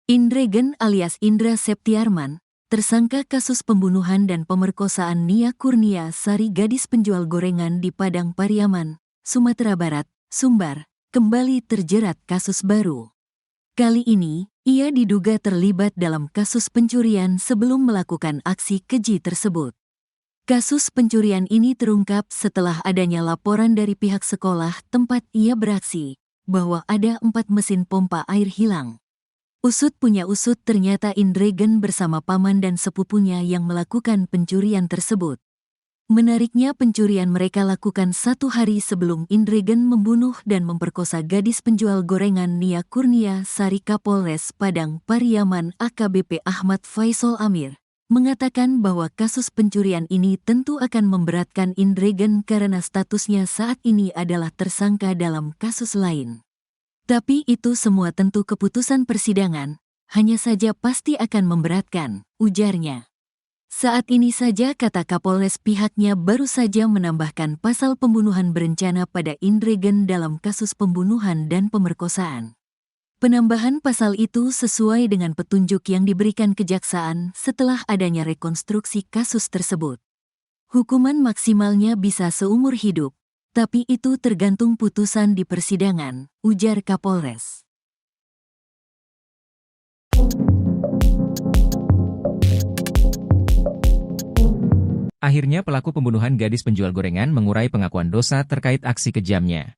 Indregen alias Indra Septiarman, tersangka kasus pembunuhan dan pemerkosaan Nia Kurnia Sari gadis penjual gorengan di Padang Pariaman, Sumatera Barat, Sumbar, kembali terjerat kasus baru. Kali ini, ia diduga terlibat dalam kasus pencurian sebelum melakukan aksi keji tersebut. Kasus pencurian ini terungkap setelah adanya laporan dari pihak sekolah tempat ia beraksi, bahwa ada 4 mesin pompa air hilang. Usut punya usut ternyata Indregen bersama paman dan sepupunya yang melakukan pencurian tersebut. Menariknya pencurian mereka lakukan 1 hari sebelum Indregen membunuh dan memperkosa gadis penjual gorengan Nia Kurnia Sari. Kapolres Padang Pariaman AKBP Ahmad Faisal Amir mengatakan bahwa kasus pencurian ini tentu akan memberatkan Indregen karena statusnya saat ini adalah tersangka dalam kasus lain. Tapi itu semua tentu keputusan persidangan, hanya saja pasti akan memberatkan, ujarnya. Saat ini saja kata Kapolres pihaknya baru saja menambahkan pasal pembunuhan berencana pada Indregen dalam kasus pembunuhan dan pemerkosaan. Penambahan pasal itu sesuai dengan petunjuk yang diberikan kejaksaan setelah adanya rekonstruksi kasus tersebut. Hukuman maksimalnya bisa seumur hidup, tapi itu tergantung putusan di persidangan, ujar Kapolres. Akhirnya pelaku pembunuhan gadis penjual gorengan mengurai pengakuan dosa terkait aksi kejamnya.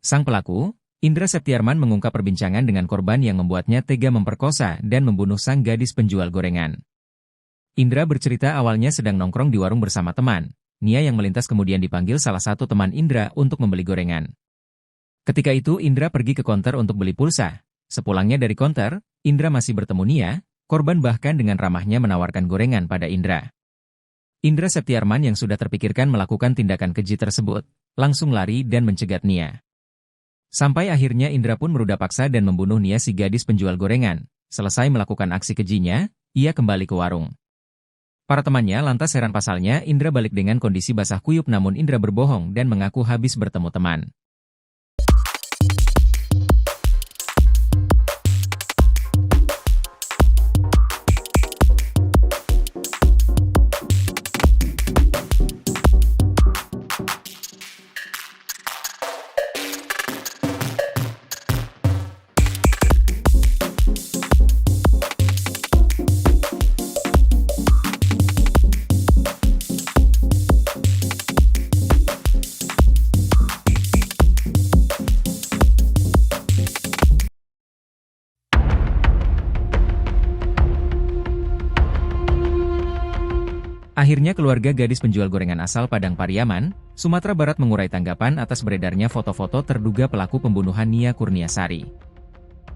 Sang pelaku, Indra Septiarman, mengungkap perbincangan dengan korban yang membuatnya tega memperkosa dan membunuh sang gadis penjual gorengan. Indra bercerita awalnya sedang nongkrong di warung bersama teman. Nia yang melintas kemudian dipanggil salah satu teman Indra untuk membeli gorengan. Ketika itu Indra pergi ke konter untuk beli pulsa. Sepulangnya dari konter, Indra masih bertemu Nia, korban bahkan dengan ramahnya menawarkan gorengan pada Indra. Indra Septiarman yang sudah terpikirkan melakukan tindakan keji tersebut, langsung lari dan mencegat Nia. Sampai akhirnya Indra pun meruda paksa dan membunuh Nia si gadis penjual gorengan. Selesai melakukan aksi kejinya, ia kembali ke warung. Para temannya lantas heran pasalnya Indra balik dengan kondisi basah kuyup, namun Indra berbohong dan mengaku habis bertemu teman. Akhirnya keluarga gadis penjual gorengan asal Padang Pariaman, Sumatera Barat mengurai tanggapan atas beredarnya foto-foto terduga pelaku pembunuhan Nia Kurnia Sari.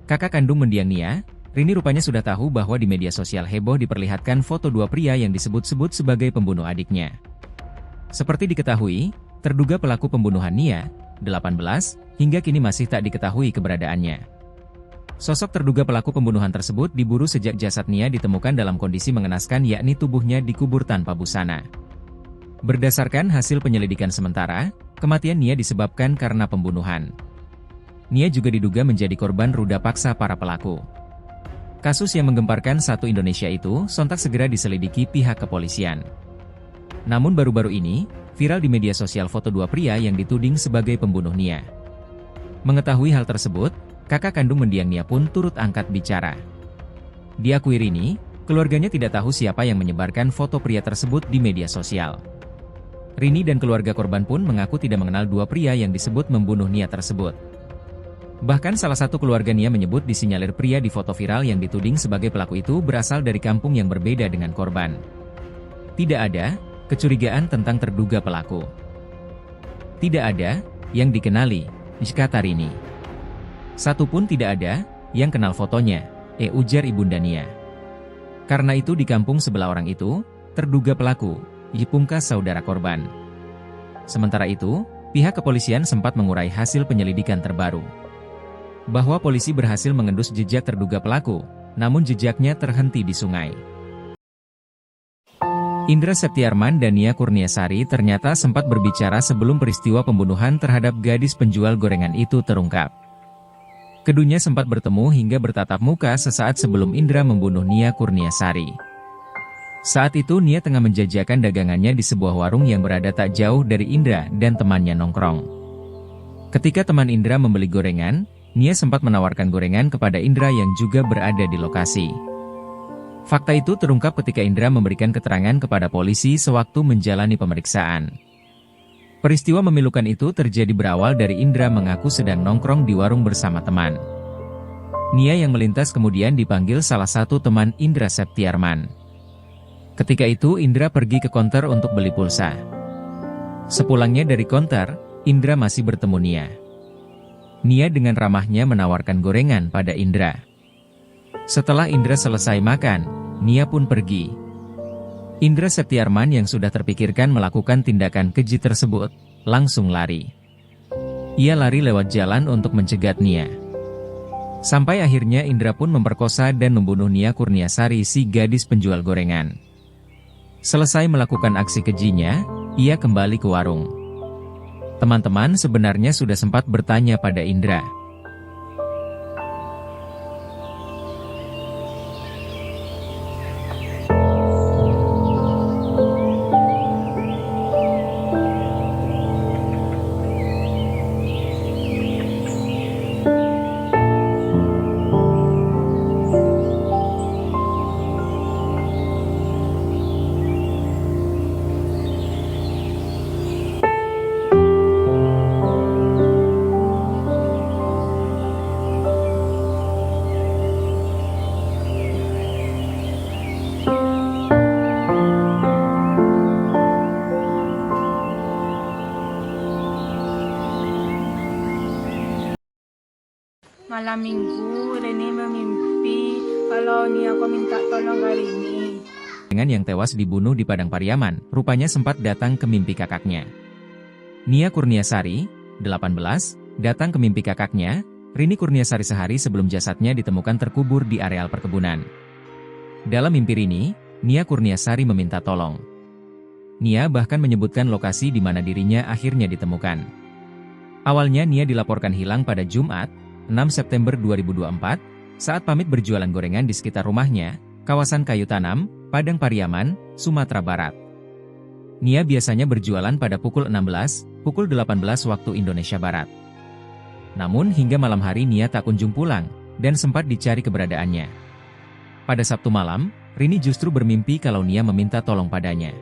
Kakak kandung mendiang Nia, Rini, rupanya sudah tahu bahwa di media sosial heboh diperlihatkan foto 2 pria yang disebut-sebut sebagai pembunuh adiknya. Seperti diketahui, terduga pelaku pembunuhan Nia, 18, hingga kini masih tak diketahui keberadaannya. Sosok terduga pelaku pembunuhan tersebut diburu sejak jasad Nia ditemukan dalam kondisi mengenaskan, yakni tubuhnya dikubur tanpa busana. Berdasarkan hasil penyelidikan sementara, kematian Nia disebabkan karena pembunuhan. Nia juga diduga menjadi korban ruda paksa para pelaku. Kasus yang menggemparkan satu Indonesia itu sontak segera diselidiki pihak kepolisian. Namun baru-baru ini, viral di media sosial foto 2 pria yang dituding sebagai pembunuh Nia. Mengetahui hal tersebut, kakak kandung mendiang Nia pun turut angkat bicara. Diakui Rini, keluarganya tidak tahu siapa yang menyebarkan foto pria tersebut di media sosial. Rini dan keluarga korban pun mengaku tidak mengenal 2 pria yang disebut membunuh Nia tersebut. Bahkan salah satu keluarga Nia menyebut disinyalir pria di foto viral yang dituding sebagai pelaku itu berasal dari kampung yang berbeda dengan korban. Tidak ada kecurigaan tentang terduga pelaku. Tidak ada yang dikenali, kata Rini. Satu pun tidak ada yang kenal fotonya, ujar ibunda Nia. Karena itu di kampung sebelah orang itu, terduga pelaku, pungkas saudara korban. Sementara itu, pihak kepolisian sempat mengurai hasil penyelidikan terbaru. Bahwa polisi berhasil mengendus jejak terduga pelaku, namun jejaknya terhenti di sungai. Indra Septiarman dan Nia Kurnia Sari ternyata sempat berbicara sebelum peristiwa pembunuhan terhadap gadis penjual gorengan itu terungkap. Keduanya sempat bertemu hingga bertatap muka sesaat sebelum Indra membunuh Nia Kurniasari. Saat itu Nia tengah menjajakan dagangannya di sebuah warung yang berada tak jauh dari Indra dan temannya nongkrong. Ketika teman Indra membeli gorengan, Nia sempat menawarkan gorengan kepada Indra yang juga berada di lokasi. Fakta itu terungkap ketika Indra memberikan keterangan kepada polisi sewaktu menjalani pemeriksaan. Peristiwa memilukan itu terjadi berawal dari Indra mengaku sedang nongkrong di warung bersama teman. Nia yang melintas kemudian dipanggil salah satu teman Indra Septiarman. Ketika itu Indra pergi ke konter untuk beli pulsa. Sepulangnya dari konter, Indra masih bertemu Nia. Nia dengan ramahnya menawarkan gorengan pada Indra. Setelah Indra selesai makan, Nia pun pergi. Indra Septiarman yang sudah terpikirkan melakukan tindakan keji tersebut, langsung lari. Ia lari lewat jalan untuk mencegat Nia. Sampai akhirnya Indra pun memperkosa dan membunuh Nia Kurniasari si gadis penjual gorengan. Selesai melakukan aksi kejinya, ia kembali ke warung. Teman-teman sebenarnya sudah sempat bertanya pada Indra. Malam minggu, Reni bermimpi kalau Nia aku minta tolong kali ini. Dengan yang tewas dibunuh di Padang Pariaman, rupanya sempat datang ke mimpi kakaknya. Nia Kurniasari, 18, datang ke mimpi kakaknya, Rini Kurniasari sehari sebelum jasadnya ditemukan terkubur di areal perkebunan. Dalam mimpi Rini, Nia Kurniasari meminta tolong. Nia bahkan menyebutkan lokasi di mana dirinya akhirnya ditemukan. Awalnya Nia dilaporkan hilang pada Jumat, 6 September 2024, saat pamit berjualan gorengan di sekitar rumahnya, kawasan Kayu Tanam, Padang Pariaman, Sumatera Barat. Nia biasanya berjualan pada pukul 16, pukul 18 waktu Indonesia Barat. Namun hingga malam hari Nia tak kunjung pulang, dan sempat dicari keberadaannya. Pada Sabtu malam, Rini justru bermimpi kalau Nia meminta tolong padanya.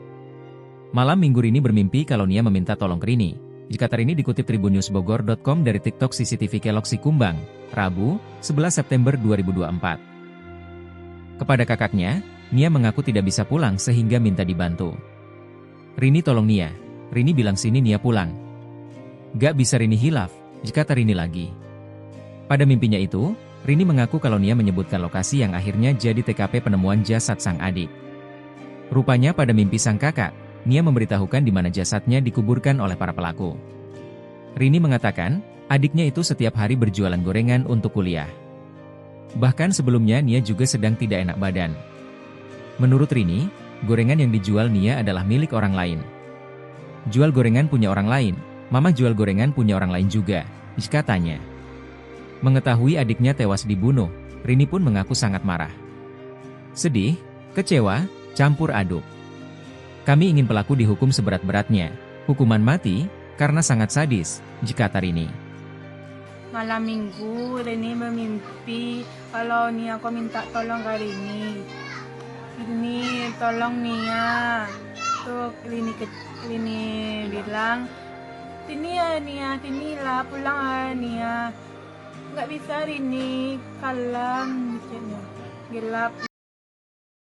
Malam minggu Rini bermimpi kalau Nia meminta tolong ke Rini. Jika ini dikutip tribunnewsbogor.com dari TikTok CCTV Keloksi Kumbang, Rabu, 11 September 2024. Kepada kakaknya, Nia mengaku tidak bisa pulang sehingga minta dibantu. Rini tolong Nia. Rini bilang sini Nia pulang. Gak bisa Rini hilaf, jika Rini lagi. Pada mimpinya itu, Rini mengaku kalau Nia menyebutkan lokasi yang akhirnya jadi TKP penemuan jasad sang adik. Rupanya pada mimpi sang kakak, Nia memberitahukan di mana jasadnya dikuburkan oleh para pelaku. Rini mengatakan, adiknya itu setiap hari berjualan gorengan untuk kuliah. Bahkan sebelumnya Nia juga sedang tidak enak badan. Menurut Rini, gorengan yang dijual Nia adalah milik orang lain. Jual gorengan punya orang lain, mama jual gorengan punya orang lain juga, katanya. Mengetahui adiknya tewas dibunuh, Rini pun mengaku sangat marah. Sedih, kecewa, campur aduk. Kami ingin pelaku dihukum seberat-beratnya, hukuman mati, karena sangat sadis, kata Rini. Malam minggu, Reni bermimpi kalau Nia aku minta tolong kali ini. Ini tolong Nia. Tuh Rini bilang, sini ya Nia, sinilah pulang ya Nia. Nggak bisa Rini, kalam, gelap.